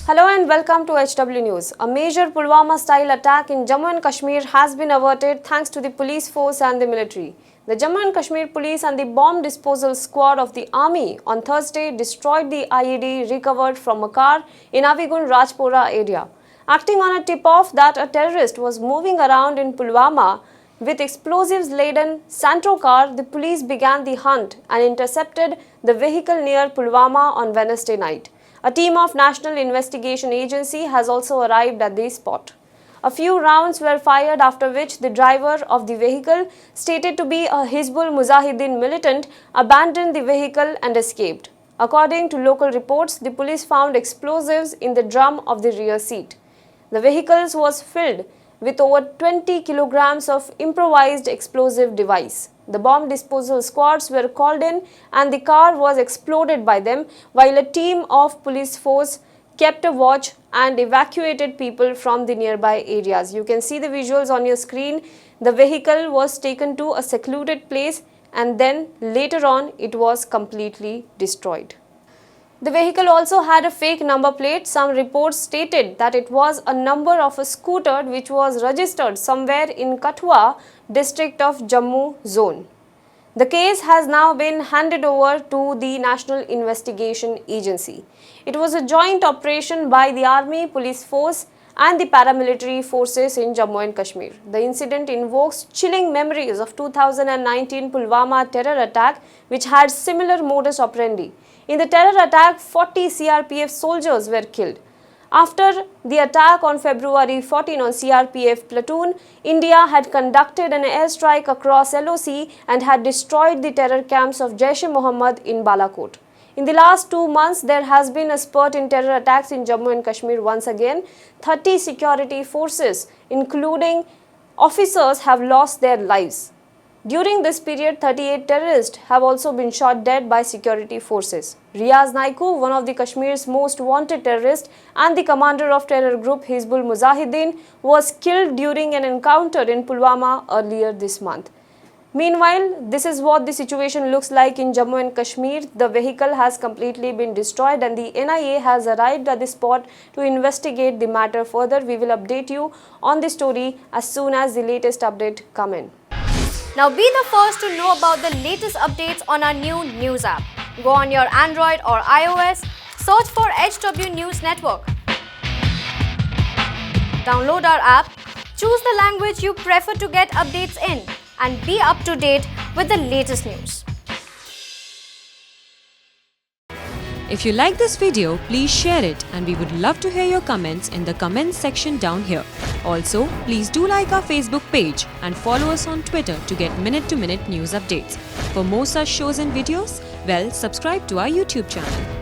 Hello and welcome to HW News. A major Pulwama-style attack in Jammu and Kashmir has been averted thanks to the police force and the military. The Jammu and Kashmir police and the bomb disposal squad of the army on Thursday destroyed the IED recovered from a car in Avigun Rajpora area. Acting on a tip-off that a terrorist was moving around in Pulwama with explosives-laden Santro car, the police began the hunt and intercepted the vehicle near Pulwama on Wednesday night. A team of National Investigation Agency has also arrived at the spot. A few rounds were fired, after which the driver of the vehicle, stated to be a Hizbul Mujahideen militant, abandoned the vehicle and escaped. According to local reports, the police found explosives in the drum of the rear seat. The vehicle was filled with over 20 kilograms of improvised explosive device. The bomb disposal squads were called in and the car was exploded by them, while a team of police force kept a watch and evacuated people from the nearby areas. You can see the visuals on your screen. The vehicle was taken to a secluded place and then later on it was completely destroyed. The vehicle also had a fake number plate. Some reports stated that it was a number of a scooter which was registered somewhere in Kathua district of Jammu zone. The case has now been handed over to the National Investigation Agency. It was a joint operation by the Army, Police Force and the paramilitary forces in Jammu and Kashmir. The incident invokes chilling memories of 2019 Pulwama terror attack, which had similar modus operandi. In the terror attack, 40 CRPF soldiers were killed. After the attack on February 14 on CRPF platoon, India had conducted an airstrike across LOC and had destroyed the terror camps of Jaish-e-Mohammed in Balakot. In the last 2 months, there has been a spurt in terror attacks in Jammu and Kashmir once again. 30 security forces, including officers, have lost their lives. During this period, 38 terrorists have also been shot dead by security forces. Riaz Naiku, one of the Kashmir's most wanted terrorists and the commander of terror group Hizbul Mujahideen, was killed during an encounter in Pulwama earlier this month. Meanwhile, this is what the situation looks like in Jammu and Kashmir. The vehicle has completely been destroyed and the NIA has arrived at the spot to investigate the matter further. We will update you on the story as soon as the latest update comes in. Now be the first to know about the latest updates on our new news app. Go on your Android or iOS, search for HW News Network. Download our app, choose the language you prefer to get updates in, and be up to date with the latest news. If you like this video, please share it and we would love to hear your comments in the comments section down here. Also, please do like our Facebook page and follow us on Twitter to get minute-to-minute news updates. For more such shows and videos, subscribe to our YouTube channel.